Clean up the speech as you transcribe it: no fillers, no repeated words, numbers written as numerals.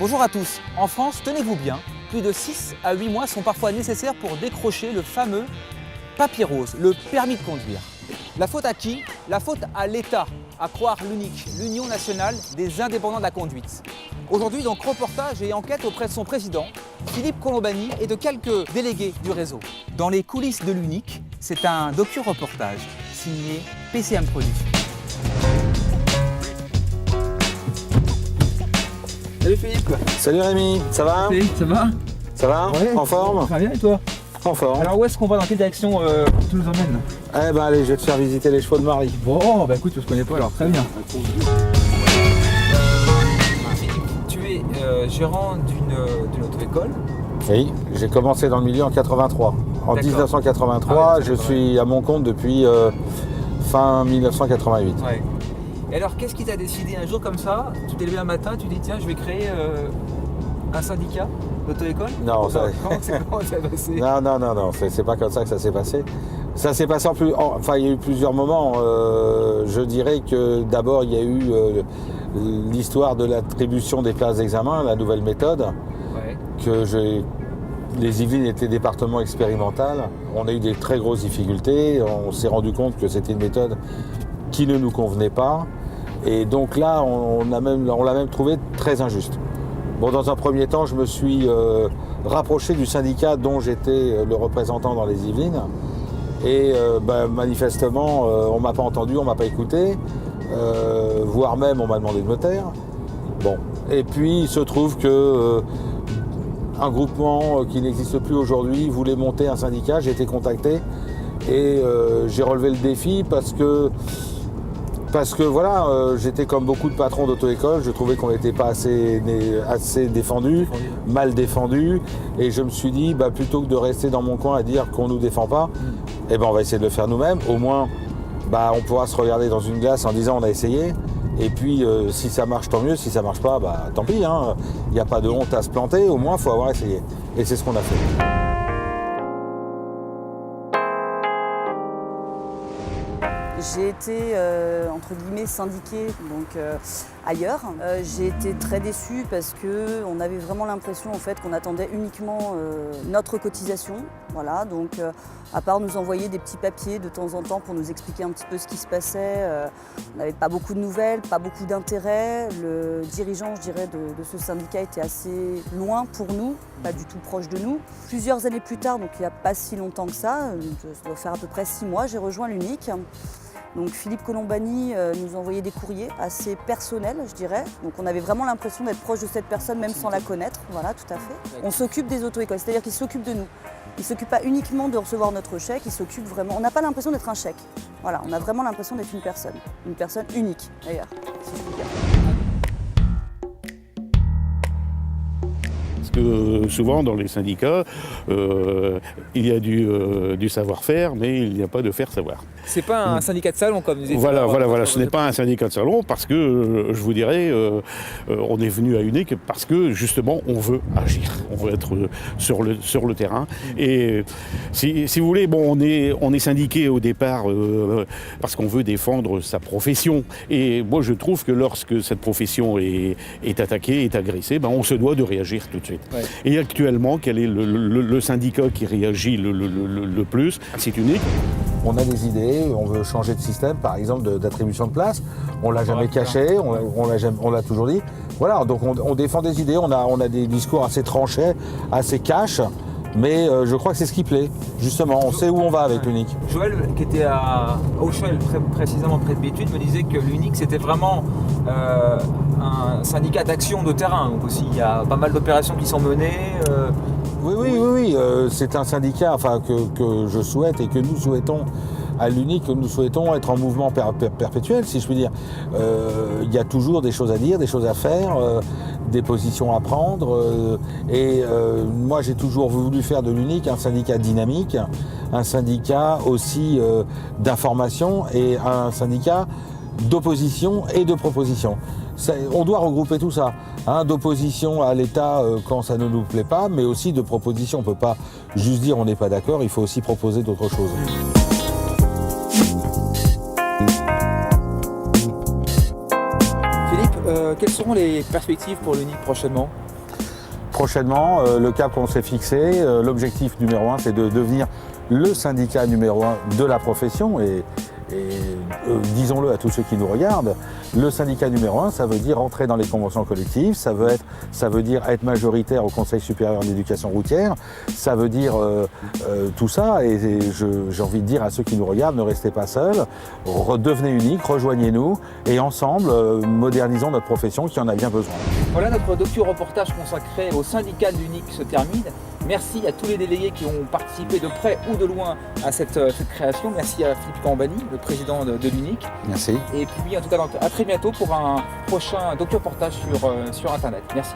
Bonjour à tous. En France, tenez-vous bien, plus de 6 à 8 mois sont parfois nécessaires pour décrocher le fameux papier rose, le permis de conduire. La faute à qui? La faute à l'État, à croire l'UNIC, l'Union nationale des indépendants de la conduite. Aujourd'hui, donc, reportage et enquête auprès de son président, Philippe Colombani, et de quelques délégués du réseau. Dans les coulisses de l'UNIC, c'est un docu-reportage signé PCM Productions. Salut Philippe. Salut Rémi, ça va? Salut, ça va? Ça va? Ouais, en forme? Très bien, et toi? En forme. Alors où est-ce qu'on va, dans quelle direction tu nous emmènes? Eh ben allez, je vais te faire visiter les chevaux de Marie. Bon, bah écoute, je ne connais pas, alors très bien. Tu es gérant d'une auto-école. Oui, j'ai commencé dans le milieu en 83. En D'accord. 1983, Ah, je suis à mon compte depuis fin 1988. Ouais. Et alors, qu'est-ce qui t'a décidé un jour comme ça? Tu t'es levé un matin, tu dis tiens, je vais créer un syndicat d'auto-école? Non, ça... Comment ça passé? Non, c'est pas comme ça que ça s'est passé. Ça s'est passé il y a eu plusieurs moments. Je dirais que d'abord, il y a eu l'histoire de l'attribution des places d'examen, la nouvelle méthode, Ouais. Les Yvelines étaient département expérimental. On a eu des très grosses difficultés. On s'est rendu compte que c'était une méthode qui ne nous convenait pas. Et donc là, on l'a même trouvé très injuste. Bon, dans un premier temps, je me suis rapproché du syndicat dont j'étais le représentant dans les Yvelines. Et manifestement, on ne m'a pas entendu, on ne m'a pas écouté. Voire même, on m'a demandé de me taire. Bon. Et puis, il se trouve que un groupement qui n'existe plus aujourd'hui voulait monter un syndicat. J'ai été contacté et j'ai relevé le défi parce que voilà, j'étais comme beaucoup de patrons d'auto-école, je trouvais qu'on n'était pas assez défendu, mal défendu, et je me suis dit, plutôt que de rester dans mon coin à dire qu'on ne nous défend pas, on va essayer de le faire nous-mêmes. Au moins, on pourra se regarder dans une glace en disant on a essayé, et puis si ça marche, tant mieux, si ça marche pas, tant pis, hein. Il n'y a pas de honte à se planter, au moins il faut avoir essayé. Et c'est ce qu'on a fait. J'ai été, entre guillemets, syndiquée ailleurs. J'ai été très déçue parce qu'on avait vraiment l'impression en fait, qu'on attendait uniquement notre cotisation. Voilà, donc à part nous envoyer des petits papiers de temps en temps pour nous expliquer un petit peu ce qui se passait, on n'avait pas beaucoup de nouvelles, pas beaucoup d'intérêt. Le dirigeant, je dirais, de ce syndicat était assez loin pour nous, pas du tout proche de nous. Plusieurs années plus tard, donc il n'y a pas si longtemps que ça doit faire à peu près 6 mois, j'ai rejoint l'UNIC. Donc Philippe Colombani nous envoyait des courriers assez personnels, je dirais. Donc on avait vraiment l'impression d'être proche de cette personne, même sans la connaître. Voilà, tout à fait. On s'occupe des auto-écoles, c'est-à-dire qu'il s'occupe de nous. Il ne s'occupe pas uniquement de recevoir notre chèque, il s'occupe vraiment... On n'a pas l'impression d'être un chèque. Voilà, on a vraiment l'impression d'être une personne unique, d'ailleurs, si je puis dire. Parce que souvent dans les syndicats, il y a du savoir-faire, mais il n'y a pas de faire-savoir. C'est pas un syndicat de salon comme nous disait. Voilà, ce n'est pas un syndicat de salon parce que, je vous dirais, on est venu à UNIC parce que justement on veut agir, on veut être sur le terrain. Et si vous voulez, on est syndiqué au départ parce qu'on veut défendre sa profession. Et moi je trouve que lorsque cette profession est attaquée, est agressée, on se doit de réagir tout de suite. Ouais. Et actuellement, quel est le syndicat qui réagit le plus? C'est UNIC. On a des idées, on veut changer de système, par exemple d'attribution de place. On l'a jamais caché, on l'a toujours dit. Voilà, donc on défend des idées, on a des discours assez tranchés, assez cash, mais je crois que c'est ce qui plaît. Justement, on sait où on va avec l'UNIC. Joël, qui était à Auchel, très précisément près de Béthune, me disait que l'UNIC c'était vraiment un syndicat d'action de terrain. Donc aussi, il y a pas mal d'opérations qui sont menées. Oui. C'est un syndicat que je souhaite et que nous souhaitons à l'UNIC, que nous souhaitons être en mouvement perpétuel, si je puis dire. Il y a toujours des choses à dire, des choses à faire, des positions à prendre. Moi, j'ai toujours voulu faire de l'UNIC un syndicat dynamique, un syndicat aussi d'information et un syndicat d'opposition et de proposition. On doit regrouper tout ça, d'opposition à l'État quand ça ne nous plaît pas, mais aussi de proposition. On ne peut pas juste dire on n'est pas d'accord, il faut aussi proposer d'autres choses. Philippe, quelles seront les perspectives pour l'UNIC prochainement? prochainement, le cap qu'on s'est fixé, l'objectif numéro 1, c'est de devenir le syndicat numéro 1 de la profession. Et disons-le à tous ceux qui nous regardent, le syndicat numéro 1, ça veut dire entrer dans les conventions collectives, ça veut dire être majoritaire au Conseil supérieur d'éducation routière, ça veut dire tout ça. Et j'ai envie de dire à ceux qui nous regardent, ne restez pas seuls, redevenez uniques, rejoignez-nous et ensemble, modernisons notre profession qui en a bien besoin. Voilà, notre docu-reportage consacré au syndicat de l'UNIC se termine. Merci à tous les délégués qui ont participé de près ou de loin à cette création. Merci à Philippe Cambani, le président de l'UNIC. Merci. Et puis en tout cas à très bientôt pour un prochain docu-reportage sur Internet. Merci.